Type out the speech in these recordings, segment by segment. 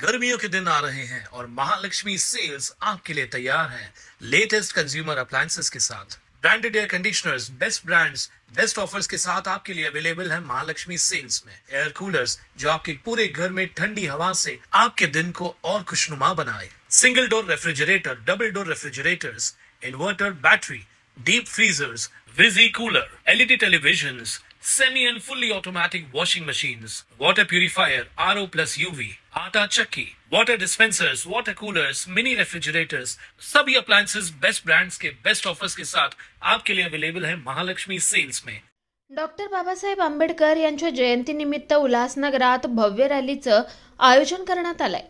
गर्मियों के दिन आ रहे हैं और महालक्ष्मी सेल्स आपके लिए तैयार है लेटेस्ट कंज्यूमर अप्लायंसेस के साथ। Branded air conditioners, best brands, best offers के साथ आपके लिए अवेलेबल है महालक्ष्मी सेल्स में। एयर कूलर्स जो आपके पूरे घर में ठंडी हवा से आपके दिन को और खुशनुमा बनाए। Single door refrigerator, double door refrigerators, inverter battery, deep freezers, विजी cooler, LED televisions, semi and fully automatic washing machines, water purifier, RO plus UV, आटा चक्की, water dispensers, water coolers, mini refrigerators, सभी appliances बेस्ट ब्रांड्स के best offers के साथ आपके लिए available है Mahalaxmi sales में। Doctor Babasaheb Ambedkar यांच्या जयंतीनिमित्त उल्हासनगरात भव्य रॅलीचं आयोजन करण्यात आलंय।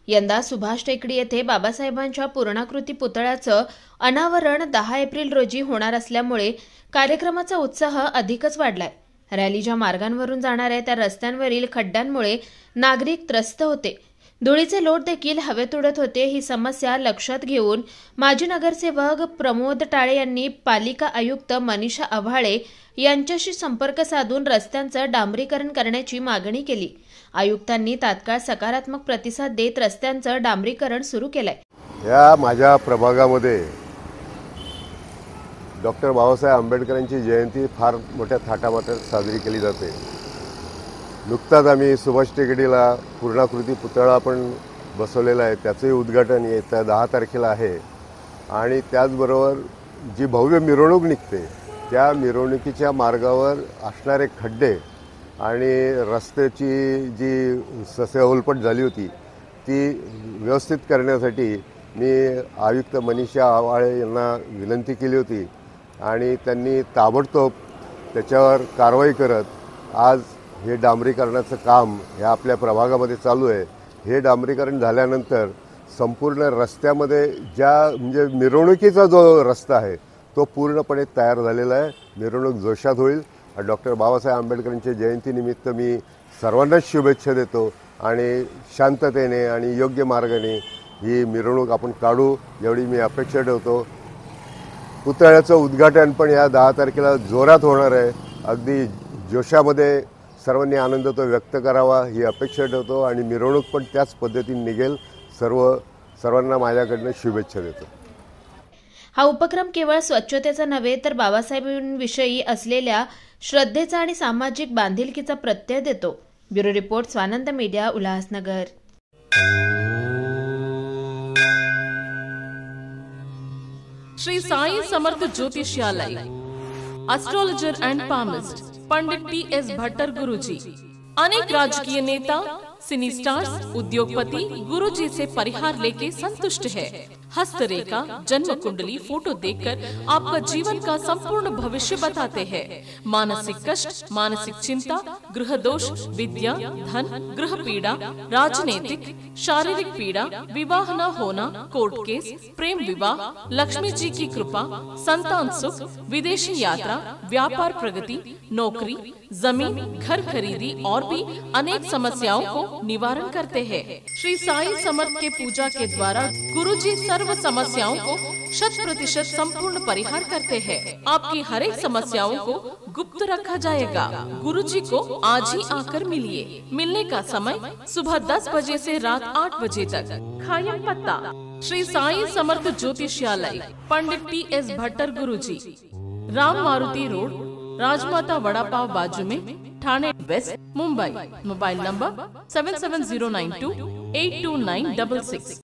यंदा सुभाष टेकडी येथे बाबासाहेबांच्या पूर्णाकृती पुतळ्याचं अनावरण 10 एप्रिल रोजी होणार असल्यामुळे कार्यक्रमाचा उत्साह अधिकच वाढलाय। रॅलीच्या मार्गांवरून जाणाऱ्या त्या रस्त्यांवरील खड्ड्यांमुळे नागरिक त्रस्त होते। धुळीचे लोट देखील हवेत उडत होते। ही समस्या लक्षात घेऊन माजी नगरसेवक प्रमोद टाळे यांनी पालिका आयुक्त मनीषा आव्हाळे यांच्याशी संपर्क साधून रस्त्यांचं डांबरीकरण करण्याची मागणी केली। आयुक्तांनी तात्काळ सकारात्मक प्रतिसाद देत रस्त्यांचं डांबरीकरण सुरू केलंय। या माझ्या प्रभागामध्ये डॉक्टर बाबासाहेब आंबेडकरांची जयंती फार मोठ्या थाटामाटात साजरी केली जाते। नुकताच आम्ही सुभाष टेकडीला पूर्णाकृती पुतळा आपण बसवलेला आहे, त्याचंही उद्घाटन येत्या 10 तारखेला आहे। आणि त्याचबरोबर जी भव्य मिरवणूक निघते त्या मिरवणुकीच्या मार्गावर असणारे खड्डे आणि रस्त्याची जी ससेहोलपट झाली होती ती व्यवस्थित करण्यासाठी मी आयुक्त मनीषा आव्हाळे यांना विनंती केली होती आणि त्यांनी ताबडतोब त्याच्यावर कारवाई करत आज हे डांबरीकरणाचं काम ह्या आपल्या प्रभागामध्ये चालू आहे। हे डांबरीकरण झाल्यानंतर संपूर्ण रस्त्यामध्ये म्हणजे मिरवणुकीचा जो रस्ता आहे तो पूर्णपणे तयार झालेला आहे। मिरवणूक जोशात होईल। डॉक्टर बाबासाहेब आंबेडकरांच्या जयंतीनिमित्त मी सर्वांनाच शुभेच्छा देतो आणि शांततेने आणि योग्य मार्गाने ही मिरवणूक आपण काढू एवढी मी अपेक्षा ठेवतो। पुतळ्याचं उद्घाटन पण या 10 तारखेला जोरात होणार आहे। अगदी जोशामध्ये सर्वांनी आनंद तो व्यक्त करावा ही अपेक्षा ठेवतो आणि मिरवणूक पण त्याच पद्धतीने निघेल। सर्वांना माझ्याकडून शुभेच्छा देतो। हा उपक्रम केवळ स्वच्छतेचा नव्हे तर बाबासाहेबांविषयी असलेल्या श्रद्धेचा आणि सामाजिक बांधिलकीचा प्रत्यय देतो। Bureau report, Swanand media, Ulhasnagar. Shri Sai Samarth Jyotishalaya, astrologer and palmist Pandit T S. Bhattar Guruji. अनेक राजकीय नेता, सिनी स्टार्स, उद्योगपति गुरुजी से परिहार लेके संतुष्ट है। हस्तरेखा, जन्म कुंडली, फोटो देखकर आपका जीवन का संपूर्ण भविष्य बताते हैं। मानसिक कष्ट, मानसिक चिंता, गृह दोष, विद्या, धन, गृह पीड़ा, राजनीतिक, शारीरिक पीड़ा, विवाह न होना, कोर्ट केस, प्रेम विवाह, लक्ष्मी जी की कृपा, संतान सुख, विदेशी यात्रा, व्यापार प्रगति, नौकरी, जमीन, घर खरीदी और भी अनेक समस्याओं को निवारण करते हैं। श्री साई समर्थ के पूजा के द्वारा गुरुजी सर्व समस्याओं को 100% संपूर्ण परिहार करते हैं। आपकी हर एक समस्याओं को गुप्त रखा जाएगा। गुरुजी को आज ही आकर मिलिए। मिलने का समय सुबह 10 बजे से रात 8 बजे तक। खायम पत्ता, श्री साई समर्थ ज्योतिषालय, पंडित टी.एस. भट्टर गुरुजी, राम मारुति रोड, राजमाता वड़ा पाव बाजू में, Thane west, Mumbai. Mobile number 7709282966।